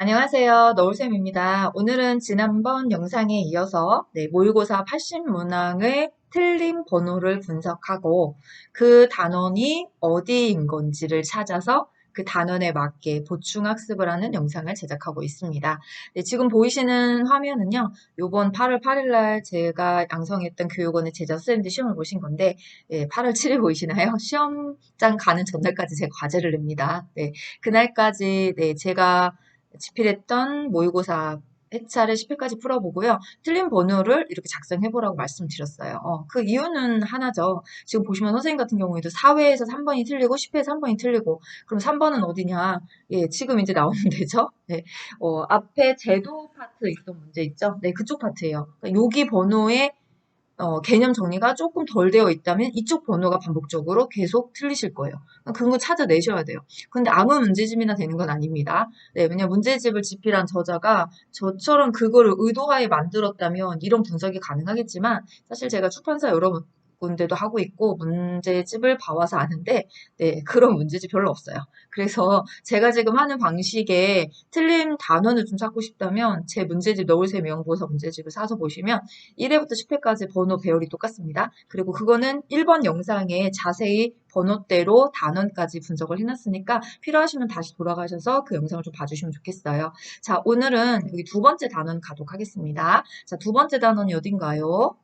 안녕하세요. 너울쌤입니다. 오늘은 지난번 영상에 이어서 모의고사 80문항의 틀린 번호를 분석하고 그 단원이 어디인 건지를 찾아서 그 단원에 맞게 보충학습을 하는 영상을 제작하고 있습니다. 지금 보이시는 화면은요. 요번 8월 8일 날 제가 양성했던 교육원의 제자선생님들 시험을 보신 건데 8월 7일 보이시나요? 시험장 가는 전날까지 제가 과제를 냅니다. 그날까지 제가 집필했던 모의고사 회차를 10회까지 풀어보고요. 틀린 번호를 이렇게 작성해보라고 말씀드렸어요. 그 이유는 하나죠. 지금 보시면 선생님 같은 경우에도 4회에서 3번이 틀리고 10회에서 3번이 틀리고 그럼 3번은 어디냐? 예, 지금 이제 나오는 데죠. 네, 앞에 제도 파트 있던 문제 있죠? 네, 그쪽 파트예요. 그러니까 여기 번호에 개념 정리가 조금 덜 되어 있다면 이쪽 번호가 반복적으로 계속 틀리실 거예요. 그거 찾아내셔야 돼요. 근데 아무 문제집이나 되는 건 아닙니다. 네, 왜냐면 문제집을 집필한 저자가 저처럼 그거를 의도하에 만들었다면 이런 분석이 가능하겠지만 사실 제가 출판사 여러 군데도 하고 있고 문제집을 봐와서 아는데 그런 문제집 별로 없어요. 그래서 제가 지금 하는 방식에 틀린 단원을 좀 찾고 싶다면 제 문제집 너울새 명보사 문제집을 사서 보시면 1회부터 10회까지 번호 배열이 똑같습니다. 그리고 그거는 1번 영상에 자세히 번호대로 단원까지 분석을 해놨으니까 필요하시면 다시 돌아가셔서 그 영상을 좀 봐주시면 좋겠어요. 자, 오늘은 여기 두 번째 단원 가도록 하겠습니다. 자, 두 번째 단원이 어딘가요?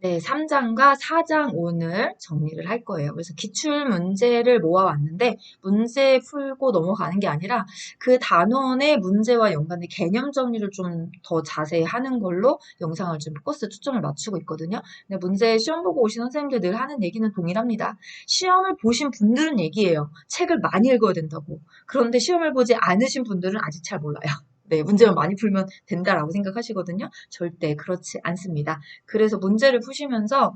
네, 3장과 4장 오늘 정리를 할 거예요. 그래서 기출 문제를 모아왔는데 문제 풀고 넘어가는 게 아니라 그 단원의 문제와 연관된 개념 정리를 좀 더 자세히 하는 걸로 영상을 좀 코스 초점을 맞추고 있거든요. 근데 문제 시험 보고 오신 선생님들 늘 하는 얘기는 동일합니다. 시험을 보신 분들은 얘기해요. 책을 많이 읽어야 된다고. 그런데 시험을 보지 않으신 분들은 아직 잘 몰라요. 네, 문제만 많이 풀면 된다라고 생각하시거든요. 절대 그렇지 않습니다. 그래서 문제를 푸시면서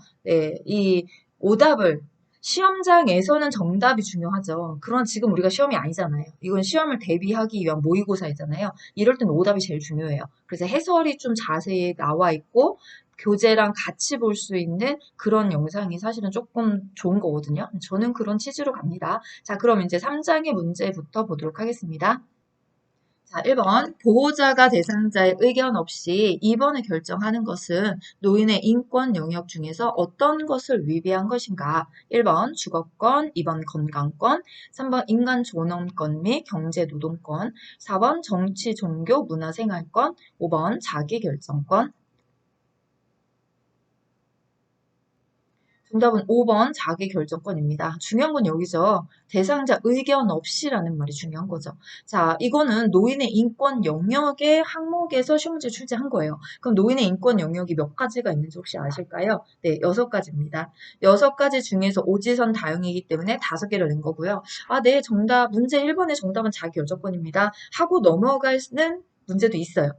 이 오답을 시험장에서는 정답이 중요하죠. 그런 지금 우리가 시험이 아니잖아요. 이건 시험을 대비하기 위한 모의고사이잖아요. 이럴 땐 오답이 제일 중요해요. 그래서 해설이 좀 자세히 나와 있고 교재랑 같이 볼 수 있는 그런 영상이 사실은 조금 좋은 거거든요. 저는 그런 취지로 갑니다. 자, 그럼 이제 3장의 문제부터 보도록 하겠습니다. 자, 1번. 보호자가 대상자의 의견 없이 입원을 결정하는 것은 노인의 인권 영역 중에서 어떤 것을 위배한 것인가? 1번 주거권, 2번 건강권, 3번 인간 존엄권 및 경제 노동권, 4번 정치, 종교, 문화생활권, 5번 자기결정권. 정답은 5번 자기결정권입니다. 중요한 건 여기죠. 대상자 의견 없이라는 말이 중요한 거죠. 자, 이거는 노인의 인권 영역의 항목에서 시험 문제 출제한 거예요. 그럼 노인의 인권 영역이 몇 가지가 있는지 혹시 아실까요? 네, 6가지입니다. 6가지 중에서 오지선 다용이기 때문에 5개를 낸 거고요. 아, 네, 정답, 문제 1번의 정답은 자기결정권입니다. 하고 넘어가는 문제도 있어요.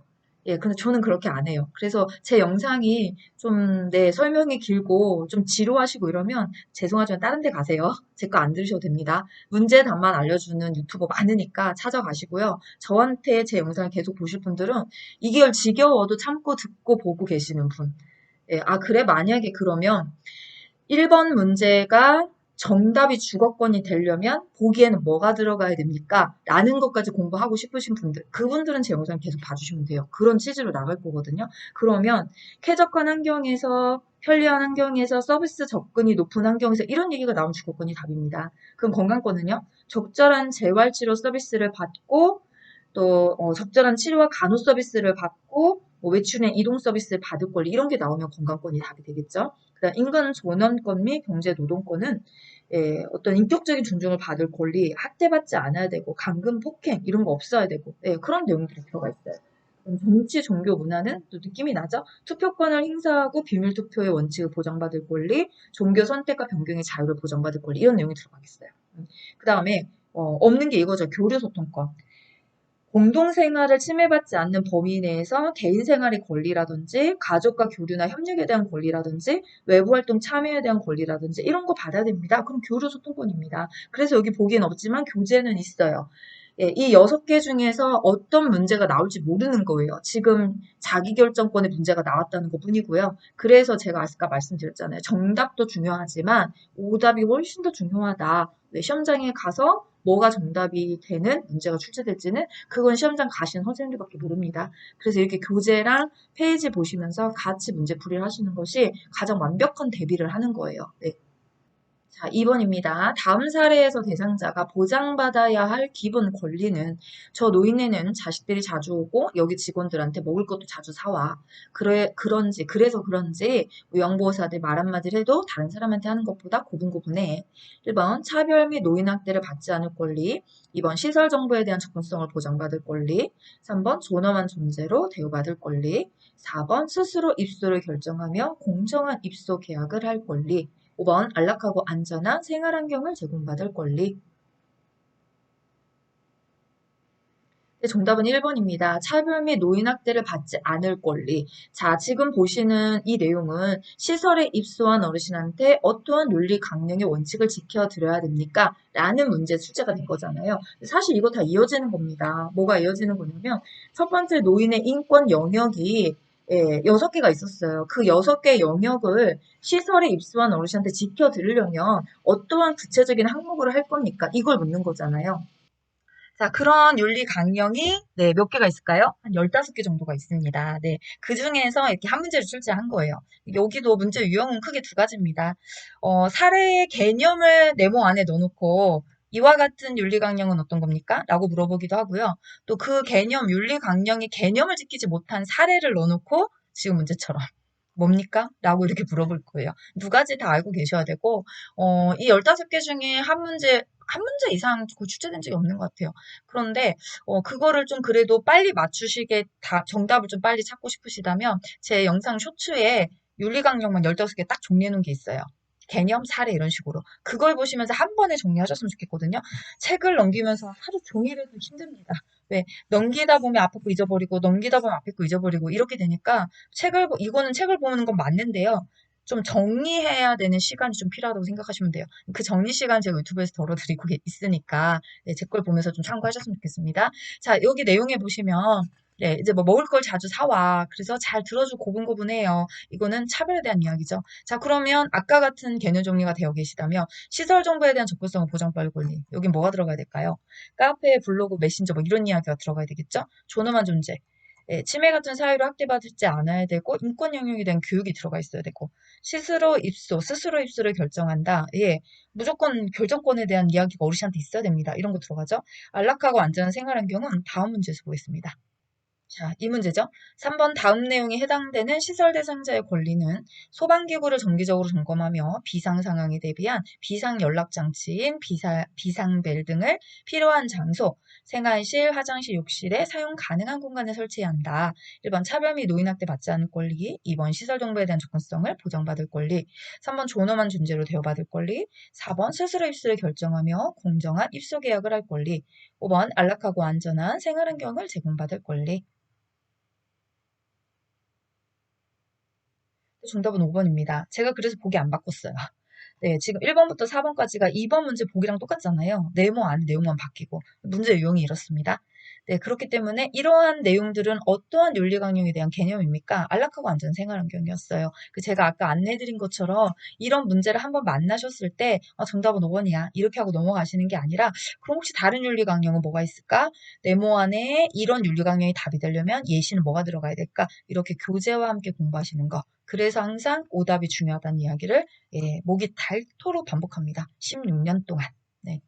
예, 근데 저는 그렇게 안 해요. 그래서 제 영상이 좀, 설명이 길고 좀 지루하시고 이러면 죄송하지만 다른 데 가세요. 제 거 안 들으셔도 됩니다. 문제 답만 알려주는 유튜버 많으니까 찾아가시고요. 저한테 제 영상을 계속 보실 분들은 이게 지겨워도 참고 듣고 보고 계시는 분. 예, 아, 그래? 만약에 그러면 1번 문제가 정답이 주거권이 되려면 보기에는 뭐가 들어가야 됩니까? 라는 것까지 공부하고 싶으신 분들, 그분들은 제 영상 계속 봐주시면 돼요. 그런 취지로 나갈 거거든요. 그러면 쾌적한 환경에서 편리한 환경에서 서비스 접근이 높은 환경에서 이런 얘기가 나오면 주거권이 답입니다. 그럼 건강권은요? 적절한 재활치료 서비스를 받고 또 적절한 치료와 간호 서비스를 받고 외출의 이동 서비스를 받을 권리 이런 게 나오면 건강권이 답이 되겠죠. 그다음 인간 존엄권 및 경제 노동권은 어떤 인격적인 존중을 받을 권리, 학대받지 않아야 되고 강금 폭행 이런 거 없어야 되고 그런 내용들이 들어가 있어요. 그럼 정치, 종교, 문화는 또 느낌이 나죠? 투표권을 행사하고 비밀 투표의 원칙을 보장받을 권리, 종교 선택과 변경의 자유를 보장받을 권리 이런 내용이 들어가겠어요. 그 다음에 없는 게 이거죠. 교류 소통권. 공동생활을 침해받지 않는 범위 내에서 개인생활의 권리라든지 가족과 교류나 협력에 대한 권리라든지 외부활동 참여에 대한 권리라든지 이런 거 받아야 됩니다. 그럼 교류소통권입니다. 그래서 여기 보기엔 없지만 교재는 있어요. 예, 이 6개 중에서 어떤 문제가 나올지 모르는 거예요. 지금 자기결정권의 문제가 나왔다는 것 뿐이고요. 그래서 제가 아까 말씀드렸잖아요. 정답도 중요하지만 오답이 훨씬 더 중요하다. 네, 시험장에 가서 뭐가 정답이 되는 문제가 출제될지는 그건 시험장 가신 선생님들밖에 모릅니다. 그래서 이렇게 교재랑 페이지 보시면서 같이 문제풀이를 하시는 것이 가장 완벽한 대비를 하는 거예요. 네. 자, 2번입니다. 다음 사례에서 대상자가 보장받아야 할 기본 권리는 저 노인네는 자식들이 자주 오고 여기 직원들한테 먹을 것도 자주 사와. 그래서 그런지 영보호사들 말 한마디를 해도 다른 사람한테 하는 것보다 고분고분해. 1번 차별 및 노인학대를 받지 않을 권리. 2번 시설 정보에 대한 접근성을 보장받을 권리. 3번 존엄한 존재로 대우받을 권리. 4번 스스로 입소를 결정하며 공정한 입소 계약을 할 권리. 5번 안락하고 안전한 생활환경을 제공받을 권리. 네, 정답은 1번입니다. 차별 및 노인학대를 받지 않을 권리. 자, 지금 보시는 이 내용은 시설에 입소한 어르신한테 어떠한 윤리 강령의 원칙을 지켜드려야 됩니까? 라는 문제 출제가 된 거잖아요. 사실 이거 다 이어지는 겁니다. 뭐가 이어지는 거냐면 첫 번째 노인의 인권 영역이 6개가 있었어요. 그 6개 영역을 시설에 입소한 어르신한테 지켜드리려면 어떠한 구체적인 항목을 할 겁니까? 이걸 묻는 거잖아요. 자, 그런 윤리 강령이 네, 몇 개가 있을까요? 한 15개 정도가 있습니다. 네, 그 중에서 이렇게 한 문제를 출제한 거예요. 여기도 문제 유형은 크게 두 가지입니다. 사례의 개념을 네모 안에 넣어놓고 이와 같은 윤리 강령은 어떤 겁니까? 라고 물어보기도 하고요. 또 그 개념, 윤리 강령이 개념을 지키지 못한 사례를 넣어놓고 지금 문제처럼 뭡니까? 라고 이렇게 물어볼 거예요. 두 가지 다 알고 계셔야 되고, 이 15개 중에 한 문제 이상 출제된 적이 없는 것 같아요. 그런데, 그거를 좀 그래도 빨리 맞추시게, 정답을 좀 빨리 찾고 싶으시다면, 제 영상 쇼츠에 윤리강령만 15개 딱 정리해 놓은 게 있어요. 개념, 사례 이런 식으로. 그걸 보시면서 한 번에 정리하셨으면 좋겠거든요. 책을 넘기면서 하루 종일 해도 힘듭니다. 왜? 넘기다 보면 앞에 거 잊어버리고, 넘기다 보면 앞에 거 잊어버리고, 이렇게 되니까 이거는 책을 보는 건 맞는데요. 좀 정리해야 되는 시간이 좀 필요하다고 생각하시면 돼요. 그 정리 시간 제가 유튜브에서 덜어드리고 있으니까 네, 제 걸 보면서 좀 참고하셨으면 좋겠습니다. 자, 여기 내용에 보시면 네, 이제 뭐 먹을 걸 자주 사와. 그래서 잘 들어주고 고분고분해요. 이거는 차별에 대한 이야기죠. 자, 그러면 아까 같은 개념 정리가 되어 계시다면 시설 정보에 대한 접근성을 보장받을 권리. 여긴 뭐가 들어가야 될까요? 카페, 블로그, 메신저 뭐 이런 이야기가 들어가야 되겠죠? 존엄한 존재. 예, 치매 같은 사유로 학대받지 않아야 되고 인권 영역에 대한 교육이 들어가 있어야 되고 스스로 입소를 결정한다. 예, 무조건 결정권에 대한 이야기가 어르신한테 있어야 됩니다. 이런 거 들어가죠. 안락하고 안전한 생활 환경은 다음 문제에서 보겠습니다. 자, 이 문제죠. 3번 다음 내용에 해당되는 시설 대상자의 권리는 소방기구를 정기적으로 점검하며 비상 상황에 대비한 비상 연락 장치인 비상벨 등을 필요한 장소, 생활실, 화장실, 욕실에 사용 가능한 공간에 설치해야 한다. 1번 차별 및 노인학대 받지 않을 권리, 2번 시설 정보에 대한 접근성을 보장받을 권리, 3번 존엄한 존재로 대우받을 권리, 4번 스스로 입소를 결정하며 공정한 입소 계약을 할 권리, 5번 안락하고 안전한 생활 환경을 제공받을 권리. 정답은 5번입니다. 제가 그래서 보기 안 바꿨어요. 네, 지금 1번부터 4번까지가 2번 문제 보기랑 똑같잖아요. 네모 안에 내용만 바뀌고. 문제 유형이 이렇습니다. 네, 그렇기 때문에 이러한 내용들은 어떠한 윤리 강령에 대한 개념입니까? 안락하고 안전 생활 환경이었어요. 제가 아까 안내드린 것처럼 이런 문제를 한번 만나셨을 때 정답은 5번이야. 이렇게 하고 넘어가시는 게 아니라 그럼 혹시 다른 윤리 강령은 뭐가 있을까? 네모 안에 이런 윤리 강령이 답이 되려면 예시는 뭐가 들어가야 될까? 이렇게 교재와 함께 공부하시는 거. 그래서 항상 오답이 중요하다는 이야기를 목이 닳도록 반복합니다. 16년 동안. 네.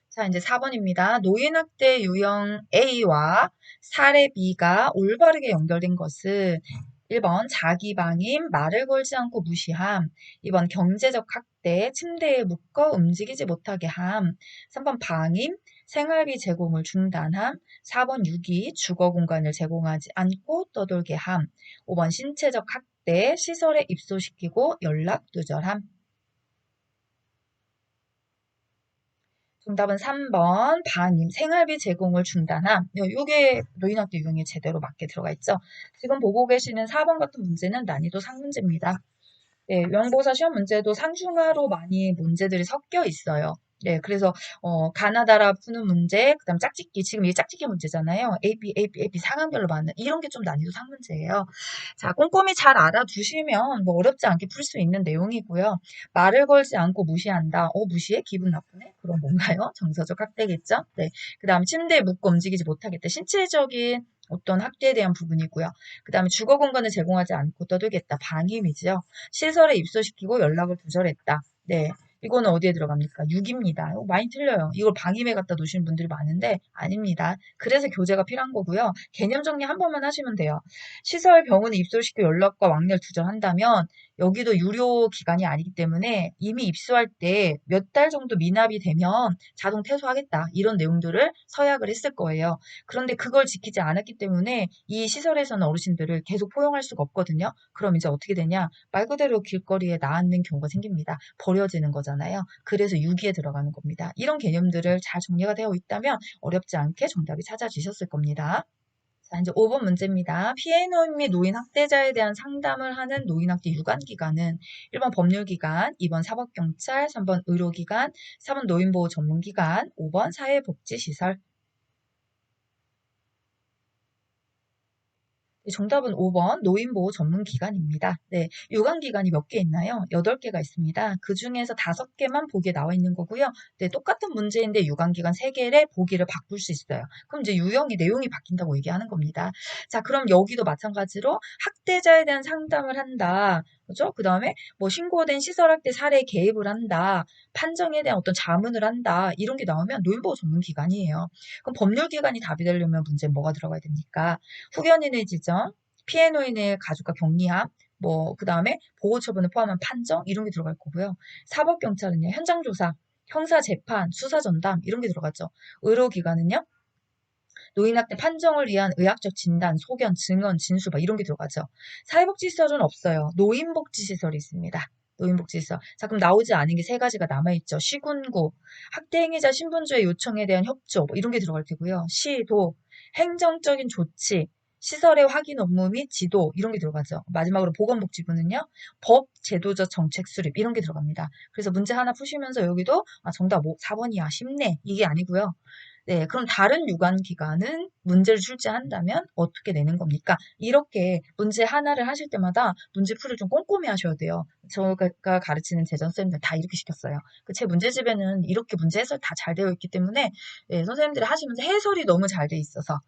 자, 이제 4번입니다. 노인학대 유형 A와 사례 B가 올바르게 연결된 것은 1번 자기 방임, 말을 걸지 않고 무시함. 2번 경제적 학대, 침대에 묶어 움직이지 못하게 함. 3번 방임, 생활비 제공을 중단함. 4번 유기, 주거 공간을 제공하지 않고 떠돌게 함. 5번 신체적 학대, 시설에 입소시키고 연락 두절함. 정답은 3번 방임, 생활비 제공을 중단함. 요게 노인학대 유형에 제대로 맞게 들어가 있죠. 지금 보고 계시는 4번 같은 문제는 난이도 상문제입니다. 네, 요양보호사 시험 문제도 상중하로 많이 문제들이 섞여 있어요. 네, 그래서 가나다라 푸는 문제, 그다음 짝짓기, 지금 이게 짝짓기 문제잖아요. AP 상황별로 맞는 이런 게 좀 난이도 상문제예요. 자, 꼼꼼히 잘 알아두시면 뭐 어렵지 않게 풀 수 있는 내용이고요. 말을 걸지 않고 무시한다. 무시해? 기분 나쁘네? 그럼 뭔가요? 정서적 학대겠죠? 네. 그다음 침대에 묵고 움직이지 못하겠다. 신체적인 어떤 학대에 대한 부분이고요. 그다음에 주거 공간을 제공하지 않고 떠들겠다. 방임이죠. 시설에 입소시키고 연락을 두절했다. 네. 이거는 어디에 들어갑니까? 6입니다. 이거 많이 틀려요. 이걸 방임에 갖다 놓으시는 분들이 많은데 아닙니다. 그래서 교재가 필요한 거고요. 개념 정리 한 번만 하시면 돼요. 시설 병원에 입소시켜 연락과 왕래를 두절한다면 여기도 유료 기간이 아니기 때문에 이미 입소할 때 몇 달 정도 미납이 되면 자동 퇴소하겠다. 이런 내용들을 서약을 했을 거예요. 그런데 그걸 지키지 않았기 때문에 이 시설에서는 어르신들을 계속 포용할 수가 없거든요. 그럼 이제 어떻게 되냐? 말 그대로 길거리에 나앉는 경우가 생깁니다. 버려지는 거잖아요. 그래서 유기에 들어가는 겁니다. 이런 개념들을 잘 정리가 되어 있다면 어렵지 않게 정답이 찾아지셨을 겁니다. 자, 이제 5번 문제입니다. 피해 노인 및 노인 학대자에 대한 상담을 하는 노인학대 유관기관은 1번 법률기관, 2번 사법경찰, 3번 의료기관, 4번 노인보호 전문기관, 5번 사회복지시설. 네, 정답은 5번 노인보호 전문기관입니다. 네, 유관기관이 몇 개 있나요? 8개가 있습니다. 그 중에서 5개만 보기에 나와 있는 거고요. 네, 똑같은 문제인데 유관기관 3개를 보기를 바꿀 수 있어요. 그럼 이제 유형이 내용이 바뀐다고 얘기하는 겁니다. 자, 그럼 여기도 마찬가지로 학대자에 대한 상담을 한다. 그죠? 그 다음에 뭐 신고된 시설학대 사례에 개입을 한다. 판정에 대한 어떤 자문을 한다. 이런 게 나오면 노인보호 전문기관이에요. 그럼 법률기관이 답이 되려면 문제에 뭐가 들어가야 됩니까? 후견인의 지정, 피해 노인의 가족과 격리함, 뭐, 그 다음에 보호처분을 포함한 판정, 이런 게 들어갈 거고요. 사법경찰은요, 현장조사, 형사재판, 수사전담, 이런 게 들어가죠. 의료기관은요, 노인학대 판정을 위한 의학적 진단, 소견, 증언, 진술, 막 이런 게 들어가죠. 사회복지시설은 없어요. 노인복지시설이 있습니다. 노인복지시설. 자, 그럼 나오지 않은 게 3가지가 남아있죠. 시군구, 학대행위자 신분조회 요청에 대한 협조, 뭐 이런 게 들어갈 테고요. 시도, 행정적인 조치, 시설의 확인 업무 및 지도, 이런 게 들어가죠. 마지막으로 보건복지부는요, 법, 제도적 정책 수립, 이런 게 들어갑니다. 그래서 문제 하나 푸시면서 여기도, 정답 4번이야. 쉽네. 이게 아니고요. 네, 그럼 다른 유관기관은 문제를 출제한다면 어떻게 내는 겁니까? 이렇게 문제 하나를 하실 때마다 문제 풀이를 좀 꼼꼼히 하셔야 돼요. 제가 가르치는 재전쌤들 다 이렇게 시켰어요. 제 문제집에는 이렇게 문제 해설 다 잘 되어 있기 때문에 예, 선생님들이 하시면서 해설이 너무 잘 돼 있어서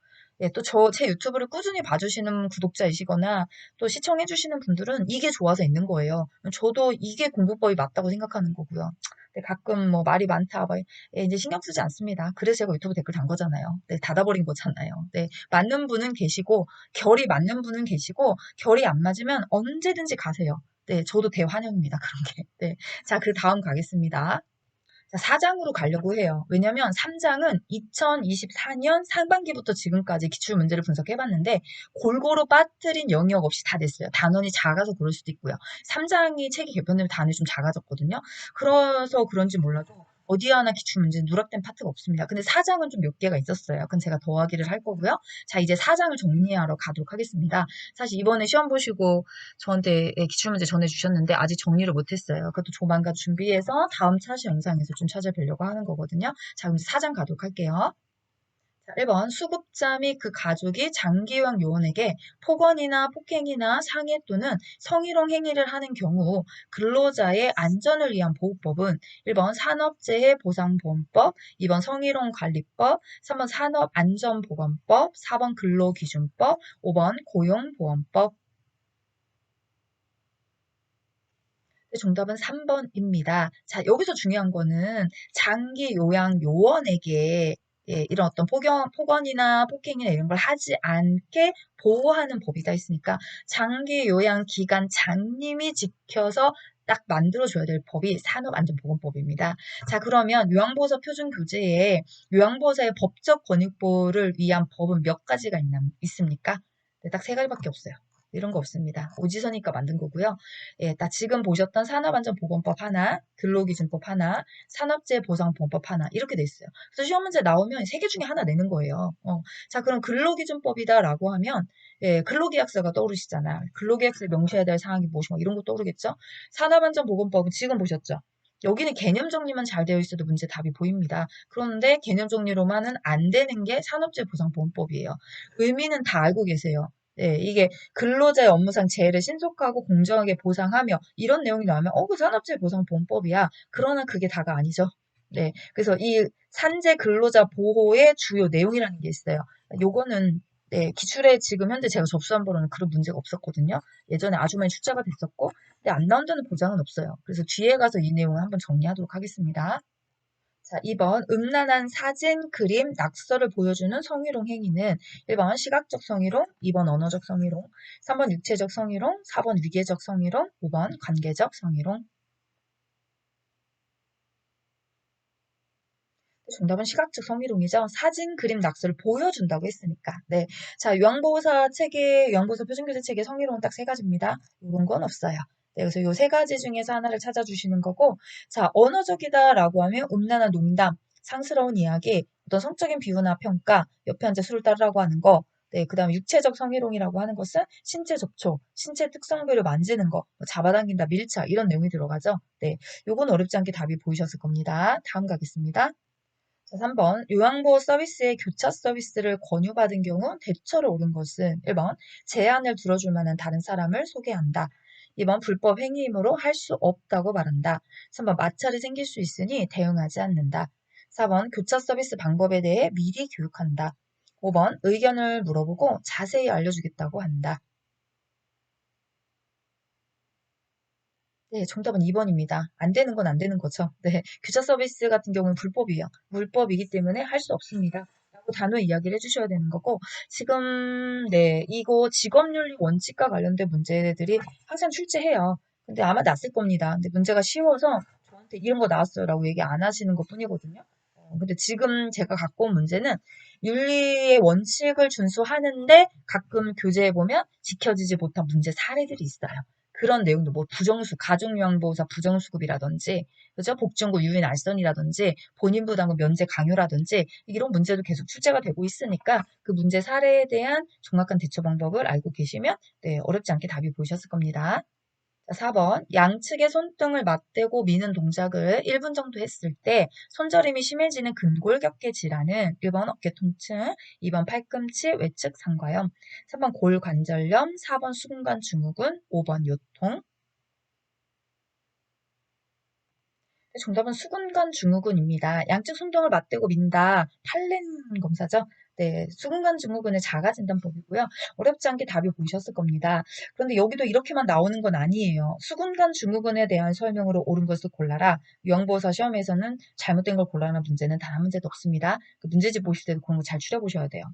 예, 또 제 유튜브를 꾸준히 봐주시는 구독자이시거나 또 시청해주시는 분들은 이게 좋아서 있는 거예요. 저도 이게 공부법이 맞다고 생각하는 거고요. 근데 가끔 뭐 말이 많다, 뭐 예, 이제 신경 쓰지 않습니다. 그래서 제가 유튜브 댓글 단 거잖아요. 네, 닫아버린 거잖아요. 네, 맞는 분은 계시고, 결이 맞는 분은 계시고, 결이 안 맞으면 언제든지 가세요. 네, 저도 대환영입니다. 그런 게. 네. 자, 그 다음 가겠습니다. 자, 4장으로 가려고 해요. 왜냐면 3장은 2024년 상반기부터 지금까지 기출문제를 분석해봤는데 골고루 빠뜨린 영역 없이 다 됐어요. 단원이 작아서 그럴 수도 있고요. 3장이 책이 개편되면 단원이 좀 작아졌거든요. 그래서 그런지 몰라도 어디 하나 기출문제는 누락된 파트가 없습니다. 근데 4장은 좀 몇 개가 있었어요. 그건 제가 더하기를 할 거고요. 자, 이제 4장을 정리하러 가도록 하겠습니다. 사실 이번에 시험 보시고 저한테 기출문제 전해주셨는데 아직 정리를 못했어요. 그것도 조만간 준비해서 다음 차시 영상에서 좀 찾아뵈려고 하는 거거든요. 자, 그럼 4장 가도록 할게요. 자, 1번 수급자 및 그 가족이 장기요양 요원에게 폭언이나 폭행이나 상해 또는 성희롱 행위를 하는 경우 근로자의 안전을 위한 보호법은 1번 산업재해보상보험법, 2번 성희롱관리법, 3번 산업안전보건법, 4번 근로기준법, 5번 고용보험법. 정답은 3번입니다. 자, 여기서 중요한 거는 장기 요양 요원에게 예, 이런 어떤 폭언이나 폭행이나 이런 걸 하지 않게 보호하는 법이다 했으니까 장기 요양 기간 장님이 지켜서 딱 만들어줘야 될 법이 산업안전보건법입니다. 자, 그러면 요양보호사 표준교재에 요양보호사의 법적 권익보호를 위한 법은 몇 가지가 있습니까? 네, 딱 3가지밖에 없어요. 이런 거 없습니다. 오지서니까 만든 거고요. 예, 딱 지금 보셨던 산업안전보건법 하나, 근로기준법 하나, 산업재해보상보험법 하나 이렇게 돼 있어요. 그래서 시험 문제 나오면 3개 중에 하나 내는 거예요. 자, 그럼 근로기준법이다라고 하면 예, 근로계약서가 떠오르시잖아요. 근로계약서에 명시해야 될 사항이 무엇이 뭐 이런 거 떠오르겠죠? 산업안전보건법은 지금 보셨죠? 여기는 개념 정리만 잘 되어 있어도 문제 답이 보입니다. 그런데 개념 정리로만은 안 되는 게 산업재해보상보험법이에요. 의미는 다 알고 계세요. 네, 이게 근로자의 업무상 재해를 신속하고 공정하게 보상하며 이런 내용이 나오면 그 산업재해보상보험법이야. 그러나 그게 다가 아니죠. 네, 그래서 이 산재 근로자 보호의 주요 내용이라는 게 있어요. 요거는 네, 기출에 지금 현재 제가 접수한 바로는 그런 문제가 없었거든요. 예전에 아주 많이 출제가 됐었고 근데 안 나온다는 보장은 없어요. 그래서 뒤에 가서 이 내용을 한번 정리하도록 하겠습니다. 자, 2번 음란한 사진, 그림, 낙서를 보여주는 성희롱 행위는 1번 시각적 성희롱, 2번 언어적 성희롱, 3번 육체적 성희롱, 4번 위계적 성희롱, 5번 관계적 성희롱. 정답은 시각적 성희롱이죠. 사진, 그림, 낙서를 보여준다고 했으니까. 네. 자, 요양보호사 체계, 요양보호사 표준교재 체계 성희롱은 딱 세 가지입니다. 이런 건 없어요. 네, 그래서 요 세 가지 중에서 하나를 찾아주시는 거고, 자, 언어적이다라고 하면 음란한 농담, 상스러운 이야기, 어떤 성적인 비유나 평가, 옆에 앉아 술을 따르라고 하는 거, 네, 그 다음에 육체적 성희롱이라고 하는 것은 신체 접촉, 신체 특성별을 만지는 거, 뭐 잡아당긴다, 밀착, 이런 내용이 들어가죠. 네, 요건 어렵지 않게 답이 보이셨을 겁니다. 다음 가겠습니다. 자, 3번 요양보호 서비스의 교차 서비스를 권유받은 경우 대처를 옳은 것은 1번 제안을 들어줄 만한 다른 사람을 소개한다. 2번 불법 행위이므로 할 수 없다고 말한다. 3번 마찰이 생길 수 있으니 대응하지 않는다. 4번 교차 서비스 방법에 대해 미리 교육한다. 5번 의견을 물어보고 자세히 알려주겠다고 한다. 네, 정답은 2번입니다. 안 되는 건 안 되는 거죠. 네, 규차 서비스 같은 경우는 불법이에요. 불법이기 때문에 할 수 없습니다. 라고 단호히 이야기를 해주셔야 되는 거고, 지금, 네, 이거 직업윤리 원칙과 관련된 문제들이 항상 출제해요. 근데 아마 났을 겁니다. 근데 문제가 쉬워서 저한테 이런 거 나왔어요 라고 얘기 안 하시는 것 뿐이거든요. 근데 지금 제가 갖고 온 문제는 윤리의 원칙을 준수하는데 가끔 교재에 보면 지켜지지 못한 문제 사례들이 있어요. 그런 내용도 뭐 부정수, 가족요양보호사 부정수급이라든지, 그죠? 복중고 유인 알선이라든지, 본인 부담금 면제 강요라든지, 이런 문제도 계속 출제가 되고 있으니까 그 문제 사례에 대한 정확한 대처 방법을 알고 계시면 네, 어렵지 않게 답이 보이셨을 겁니다. 자, 4번. 양측의 손등을 맞대고 미는 동작을 1분 정도 했을 때 손저림이 심해지는 근골격계 질환은 1번 어깨 통증, 2번 팔꿈치 외측 상과염, 3번 골관절염, 4번 수근관 증후군, 5번 요통. 정답은 수근관 증후군입니다. 양측 손등을 맞대고 민다. 팔렌 검사죠. 네, 수근관 증후군의 자가진단법이고요. 어렵지 않게 답이 보이셨을 겁니다. 그런데 여기도 이렇게만 나오는 건 아니에요. 수근관 증후군에 대한 설명으로 옳은 것을 골라라. 유형보호사 시험에서는 잘못된 걸 골라라는 문제는 단 한 문제도 없습니다. 그 문제집 보실 때도 그런 거 잘 추려보셔야 돼요.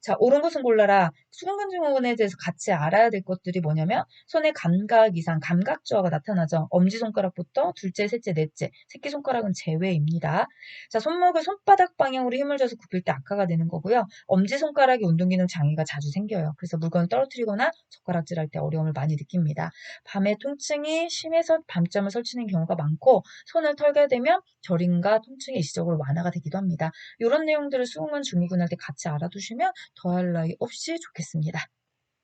자, 옳은 것은 골라라. 수근관 증후군에 대해서 같이 알아야 될 것들이 뭐냐면 손의 감각 이상, 감각 저하가 나타나죠. 엄지손가락부터 둘째, 셋째, 넷째, 새끼손가락은 제외입니다. 자, 손목을 손바닥 방향으로 힘을 줘서 굽힐 때 악화가 되는 거고요. 엄지손가락의 운동기능 장애가 자주 생겨요. 그래서 물건을 떨어뜨리거나 젓가락질할 때 어려움을 많이 느낍니다. 밤에 통증이 심해서 밤잠을 설치는 경우가 많고 손을 털게 되면 저림과 통증이 일시적으로 완화가 되기도 합니다. 이런 내용들을 수긍한 증후군 할 때 같이 알아두시면 더할 나위 없이 좋겠습니다.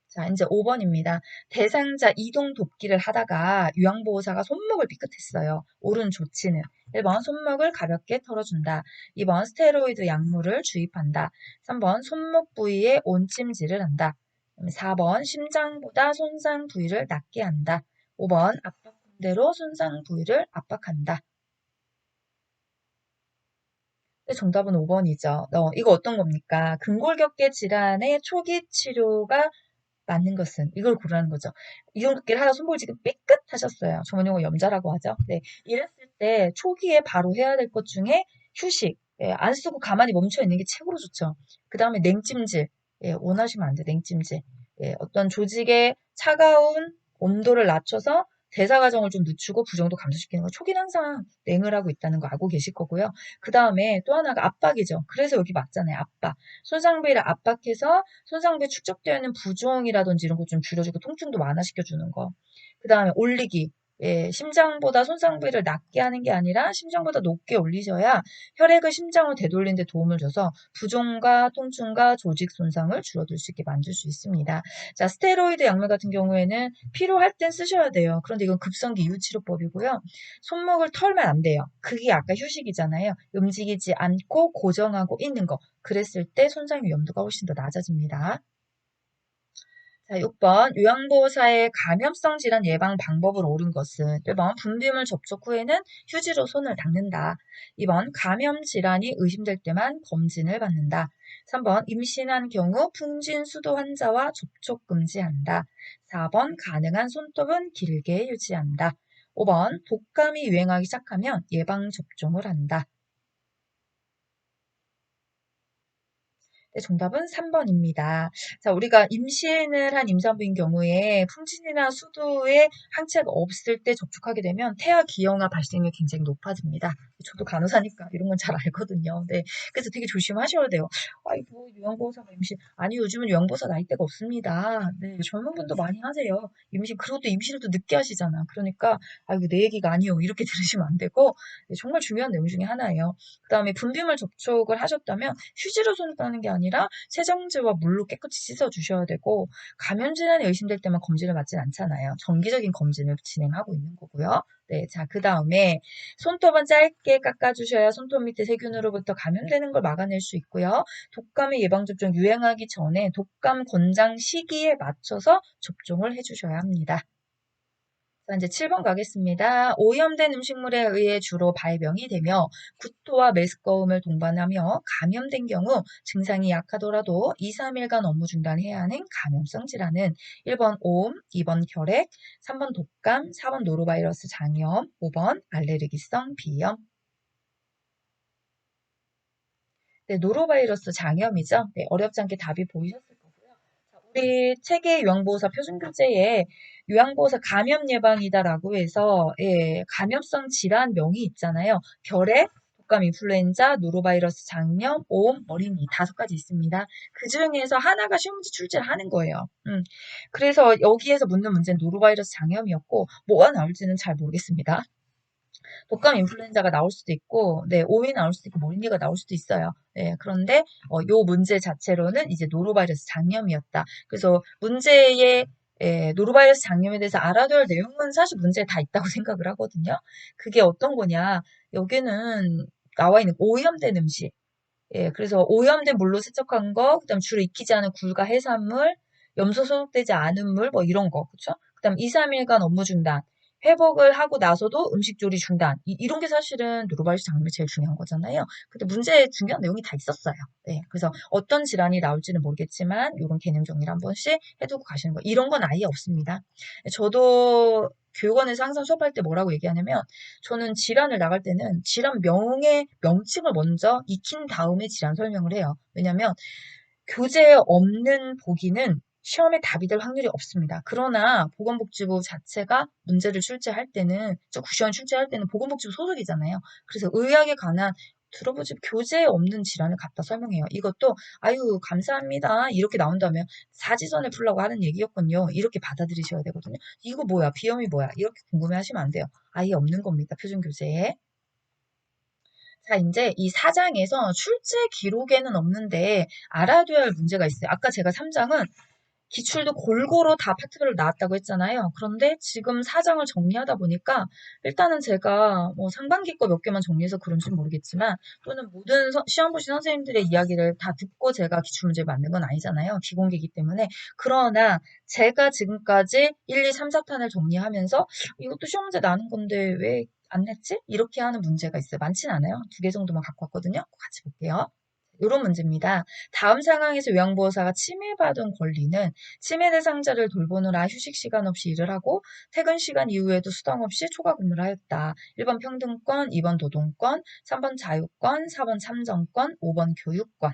자, 이제 5번입니다. 대상자 이동 돕기를 하다가 요양보호사가 손목을 삐끗했어요. 옳은 조치는 1번 손목을 가볍게 털어준다. 2번 스테로이드 약물을 주입한다. 3번 손목 부위에 온찜질을 한다. 4번 심장보다 손상 부위를 낮게 한다. 5번 압박군대로 손상 부위를 압박한다. 네, 정답은 5번이죠. 이거 어떤 겁니까? 근골격계 질환의 초기 치료가 맞는 것은 이걸 고르라는 거죠. 이동극기를 하다 손목을 지금 삐끗하셨어요. 전문용어 염자라고 하죠. 네, 이랬을 때 초기에 바로 해야 될 것 중에 휴식, 예, 안 쓰고 가만히 멈춰 있는 게 최고로 좋죠. 그 다음에 냉찜질, 예, 원하시면 안 돼, 냉찜질. 예, 어떤 조직의 차가운 온도를 낮춰서 대사 과정을 좀 늦추고 부정도 감소시키는 거. 초기는 항상 냉을 하고 있다는 거 알고 계실 거고요. 그 다음에 또 하나가 압박이죠. 그래서 여기 맞잖아요. 압박. 손상 부위를 압박해서 손상 부위에 축적되어 있는 부종이라든지 이런 거 좀 줄여주고 통증도 완화시켜주는 거. 그 다음에 올리기. 예, 심장보다 손상 부위를 낮게 하는 게 아니라 심장보다 높게 올리셔야 혈액을 심장으로 되돌리는 데 도움을 줘서 부종과 통증과 조직 손상을 줄어들 수 있게 만들 수 있습니다. 자, 스테로이드 약물 같은 경우에는 필요할 땐 쓰셔야 돼요. 그런데 이건 급성기 이유치료법이고요. 손목을 털면 안 돼요. 그게 아까 휴식이잖아요. 움직이지 않고 고정하고 있는 거. 그랬을 때 손상 위험도가 훨씬 더 낮아집니다. 자, 6번 요양보호사의 감염성 질환 예방 방법을 옳은 것은 1번 분비물 접촉 후에는 휴지로 손을 닦는다. 2번 감염 질환이 의심될 때만 검진을 받는다. 3번 임신한 경우 풍진수도 환자와 접촉 금지한다. 4번 가능한 손톱은 길게 유지한다. 5번 독감이 유행하기 시작하면 예방 접종을 한다. 네, 정답은 3번입니다. 자, 우리가 임신을 한 임산부인 경우에 풍진이나 수두에 항체가 없을 때 접촉하게 되면 태아 기형아 발생률이 굉장히 높아집니다. 저도 간호사니까 이런 건 잘 알거든요. 네, 그래서 되게 조심하셔야 돼요. 아이고, 요양보호사가 임신. 아니, 요즘은 요양보호사 나이대가 없습니다. 네, 젊은 분도 많이 하세요. 임신, 그리고 또 임신을 또 늦게 하시잖아. 그러니까, 아이고, 내 얘기가 아니요. 이렇게 들으시면 안 되고, 네, 정말 중요한 내용 중에 하나예요. 그 다음에 분비물 접촉을 하셨다면 휴지로 손을 닦는 게 아니라 세정제와 물로 깨끗이 씻어주셔야 되고 감염 질환이 의심될 때만 검진을 받진 않잖아요. 정기적인 검진을 진행하고 있는 거고요. 네, 자, 그 다음에 손톱은 짧게 깎아주셔야 손톱 밑에 세균으로부터 감염되는 걸 막아낼 수 있고요. 독감의 예방접종 유행하기 전에 독감 권장 시기에 맞춰서 접종을 해주셔야 합니다. 자, 이제 7번 가겠습니다. 오염된 음식물에 의해 주로 발병이 되며 구토와 메스꺼움을 동반하며 감염된 경우 증상이 약하더라도 2, 3일간 업무 중단해야 하는 감염성 질환은 1번 오음, 2번 결핵, 3번 독감, 4번 노로바이러스 장염, 5번 알레르기성 비염. 네, 노로바이러스 장염이죠. 네, 어렵지 않게 답이 보이셨을 거고요. 자, 우리 책의 요양보호사 표준교재에 요양보호사 감염 예방이다라고 해서 예, 감염성 질환명이 있잖아요. 결핵, 독감, 인플루엔자, 노로바이러스 장염, 오음, 어린이 5가지 있습니다. 그 중에서 하나가 시험 문제 출제를 하는 거예요. 그래서 여기에서 묻는 문제는 노로바이러스 장염이었고 뭐가 나올지는 잘 모르겠습니다. 독감 인플루엔자가 나올 수도 있고, 네, 오이 나올 수도 있고, 모르니가 나올 수도 있어요. 네, 그런데 요 문제 자체로는 이제 노로바이러스 장염이었다. 그래서 문제의 노로바이러스 장염에 대해서 알아둬야 할 내용은 사실 문제에 다 있다고 생각을 하거든요. 그게 어떤 거냐? 여기는 나와 있는 오염된 음식. 예, 그래서 오염된 물로 세척한 거, 그다음 주로 익히지 않은 굴과 해산물, 염소 소독되지 않은 물, 뭐 이런 거, 그쵸? 그다음 2, 3일간 업무 중단, 회복을 하고 나서도 음식 조리 중단, 이런 게 사실은 노로바이러스 장염이 제일 중요한 거잖아요. 근데 문제에 중요한 내용이 다 있었어요. 네, 그래서 어떤 질환이 나올지는 모르겠지만 이런 개념 정리를 한 번씩 해두고 가시는 거, 이런 건 아예 없습니다. 저도 교육원에서 항상 수업할 때 뭐라고 얘기하냐면 저는 질환을 나갈 때는 질환 명칭을 먼저 익힌 다음에 질환 설명을 해요. 왜냐면 교재에 없는 보기는 시험에 답이 될 확률이 없습니다. 그러나 보건복지부 자체가 문제를 출제할 때는, 저 구시원 출제할 때는 보건복지부 소속이잖아요. 그래서 의학에 관한 들어보지 교재에 없는 질환을 갖다 설명해요. 이것도 아유 감사합니다 이렇게 나온다면 사지선을 풀라고 하는 얘기였군요. 이렇게 받아들이셔야 되거든요. 이거 뭐야 비염이 뭐야 이렇게 궁금해하시면 안 돼요. 아예 없는 겁니다. 표준 교재에. 자, 이제 이 4장에서 출제 기록에는 없는데 알아둬야 할 문제가 있어요. 아까 제가 3장은 기출도 골고루 다 파트별로 나왔다고 했잖아요. 그런데 지금 4장을 정리하다 보니까 일단은 제가 뭐 상반기 거 몇 개만 정리해서 그런지는 모르겠지만 또는 모든 시험 보신 선생님들의 이야기를 다 듣고 제가 기출문제를 만든 건 아니잖아요. 비공개이기 때문에. 그러나 제가 지금까지 1, 2, 3, 4탄을 정리하면서 이것도 시험 문제 나는 건데 왜 안 냈지? 이렇게 하는 문제가 있어요. 많진 않아요. 2개 정도만 갖고 왔거든요. 같이 볼게요. 이런 문제입니다. 다음 상황에서 요양보호사가 침해받은 권리는 침해 대상자를 돌보느라 휴식 시간 없이 일을 하고 퇴근 시간 이후에도 수당 없이 초과 근무를 하였다. 1번 평등권, 2번 노동권, 3번 자유권, 4번 참정권, 5번 교육권.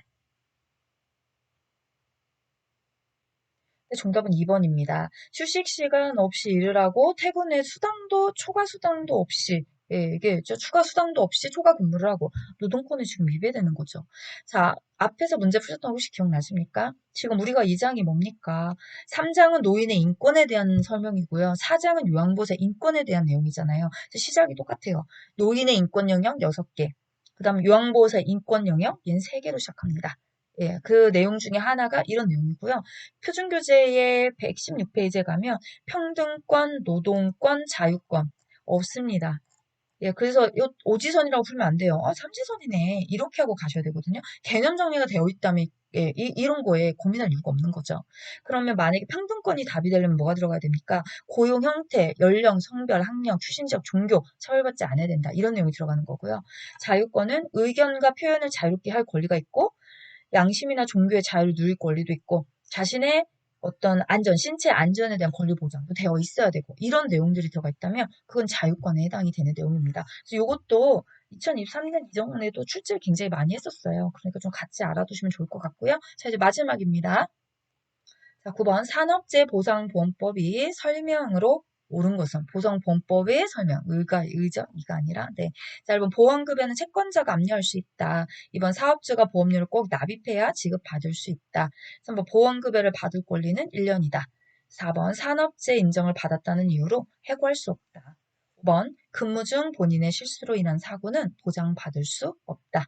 정답은 2번입니다. 휴식 시간 없이 일을 하고 퇴근 후에 수당도 초과 수당도 없이 예, 이게 추가 수당도 없이 초과 근무를 하고 노동권이 지금 위배되는 거죠. 자, 앞에서 문제 푸셨던 거 혹시 기억나십니까? 지금 우리가 2장이 뭡니까? 3장은 노인의 인권에 대한 설명이고요. 4장은 요양보호사 인권에 대한 내용이잖아요. 시작이 똑같아요. 노인의 인권 영역 6개, 그 다음 요양보호사 인권 영역 얘는 3개로 시작합니다. 예, 그 내용 중에 하나가 이런 내용이고요. 표준교재의 116페이지에 가면 평등권, 노동권, 자유권 없습니다. 예, 그래서 오지선이라고 풀면 안 돼요. 아, 삼지선이네. 이렇게 하고 가셔야 되거든요. 개념 정리가 되어 있다면 예, 이런 거에 고민할 이유가 없는 거죠. 그러면 만약에 평등권이 답이 되려면 뭐가 들어가야 됩니까? 고용 형태, 연령, 성별, 학력, 출신 지역, 종교, 처벌받지 않아야 된다. 이런 내용이 들어가는 거고요. 자유권은 의견과 표현을 자유롭게 할 권리가 있고 양심이나 종교의 자유를 누릴 권리도 있고 자신의 어떤 안전, 신체 안전에 대한 권리 보장도 되어 있어야 되고 이런 내용들이 들어가 있다면 그건 자유권에 해당이 되는 내용입니다. 그래서 이것도 2023년 이전에도 출제를 굉장히 많이 했었어요. 그러니까 좀 같이 알아두시면 좋을 것 같고요. 자, 이제 마지막입니다. 자, 9번 산업재보상보험법이 설명으로 옳은 것은 보상보험법의 설명, 의죠? 이가 아니라 네. 자, 1번 보험급여는 채권자가 압류할 수 있다. 2번 사업주가 보험료를 꼭 납입해야 지급받을 수 있다. 3번 보험급여를 받을 권리는 1년이다. 4번 산업재 인정을 받았다는 이유로 해고할 수 없다. 5번 근무 중 본인의 실수로 인한 사고는 보장받을 수 없다.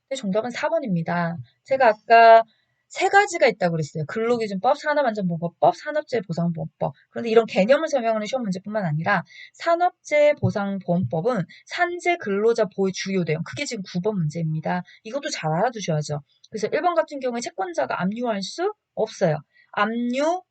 네, 정답은 4번입니다. 제가 아까 세 가지가 있다고 그랬어요. 근로기준법, 산업안전보건법, 산업재해보상보험법. 그런데 이런 개념을 설명하는 시험 문제뿐만 아니라 산업재해보상보험법은 산재 근로자 보호 주요 내용. 그게 지금 9번 문제입니다. 이것도 잘 알아두셔야죠. 그래서 1번 같은 경우에 채권자가 압류할 수 없어요. 압류,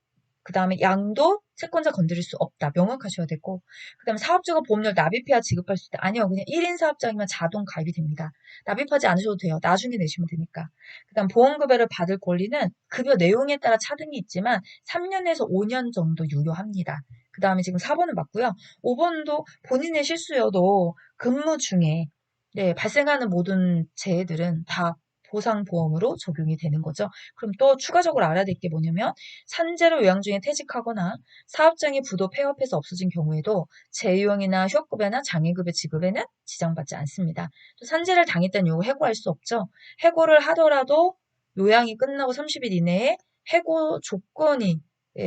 그 다음에 양도 채권자 건드릴 수 없다. 명확하셔야 되고 그 다음에 사업주가 보험료를 납입해야 지급할 수 있다. 아니요. 그냥 1인 사업장이면 자동 가입이 됩니다. 납입하지 않으셔도 돼요. 나중에 내시면 되니까. 그 다음 보험급여를 받을 권리는 급여 내용에 따라 차등이 있지만 3년에서 5년 정도 유효합니다. 그 다음에 지금 4번은 맞고요. 5번도 본인의 실수여도 근무 중에 네, 발생하는 모든 재해들은 다 보상보험으로 적용이 되는 거죠. 그럼 또 추가적으로 알아야 될 게 뭐냐면 산재로 요양 중에 퇴직하거나 사업장이 부도 폐업해서 없어진 경우에도 재유형이나 휴업급여나 장애급여 지급에는 지장받지 않습니다. 또 산재를 당했다는 이유로 해고할 수 없죠. 해고를 하더라도 요양이 끝나고 30일 이내에 해고 조건이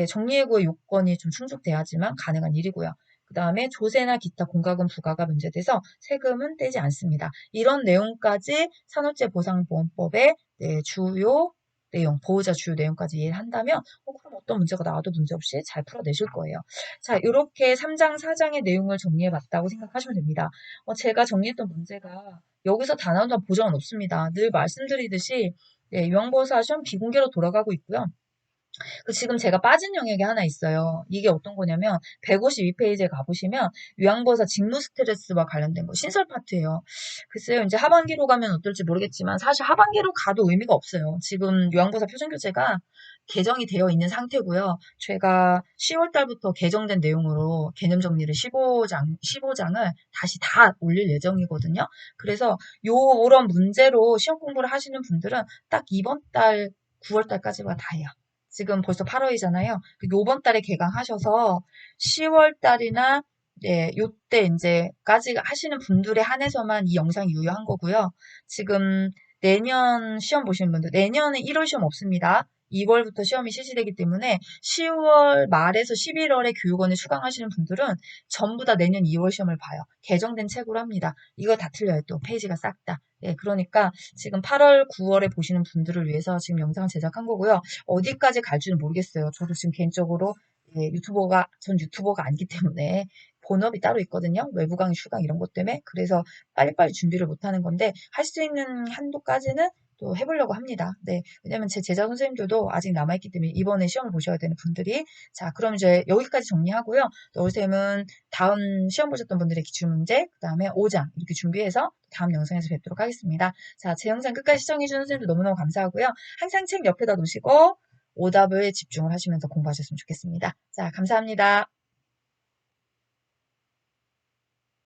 정리해고의 요건이 좀 충족돼야지만 가능한 일이고요. 그 다음에 조세나 기타 공과금 부과가 문제돼서 세금은 떼지 않습니다. 이런 내용까지 산업재보상보험법의 주요 내용, 보호자 주요 내용까지 이해를 한다면 그럼 어떤 문제가 나와도 문제없이 잘 풀어내실 거예요. 자, 이렇게 3장, 4장의 내용을 정리해봤다고 생각하시면 됩니다. 제가 정리했던 문제가 여기서 다 나온다는 보장은 없습니다. 늘 말씀드리듯이 요양보호사 시험 비공개로 돌아가고 있고요. 지금 제가 빠진 영역이 하나 있어요. 이게 어떤 거냐면 152페이지에 가보시면 요양보호사 직무 스트레스와 관련된 거 신설 파트예요. 글쎄요. 이제 하반기로 가면 어떨지 모르겠지만 사실 하반기로 가도 의미가 없어요. 지금 요양보호사 표준교재가 개정이 되어 있는 상태고요. 제가 10월 달부터 개정된 내용으로 개념 정리를 15장을 다시 다 올릴 예정이거든요. 그래서 요런 문제로 시험 공부를 하시는 분들은 딱 이번 달 9월 달까지가 다예요. 지금 벌써 8월이잖아요. 요번 달에 개강하셔서 10월 달이나 요때 이제까지 하시는 분들에 한해서만 이 영상이 유효한 거고요. 지금 내년 시험 보시는 분들, 내년에 1월 시험 없습니다. 2월부터 시험이 실시되기 때문에 10월 말에서 11월에 교육원에 수강하시는 분들은 전부 다 내년 2월 시험을 봐요. 개정된 책으로 합니다. 이거 다 틀려요. 또 페이지가 싹 다. 그러니까 지금 8월, 9월에 보시는 분들을 위해서 지금 영상을 제작한 거고요. 어디까지 갈지는 모르겠어요. 저도 지금 개인적으로 전 유튜버가 아니기 때문에 본업이 따로 있거든요. 외부 강의, 수강 이런 것 때문에. 그래서 빨리빨리 준비를 못 하는 건데 할 수 있는 한도까지는 또 해보려고 합니다. 네. 왜냐면 제 제자 선생님들도 아직 남아있기 때문에 이번에 시험을 보셔야 되는 분들이. 자, 그럼 이제 여기까지 정리하고요. 너울쌤은 다음 시험 보셨던 분들의 기출문제, 그 다음에 5장 이렇게 준비해서 다음 영상에서 뵙도록 하겠습니다. 자, 제 영상 끝까지 시청해주신 선생님들 너무너무 감사하고요. 항상 책 옆에다 놓으시고 오답을 집중을 하시면서 공부하셨으면 좋겠습니다. 자, 감사합니다.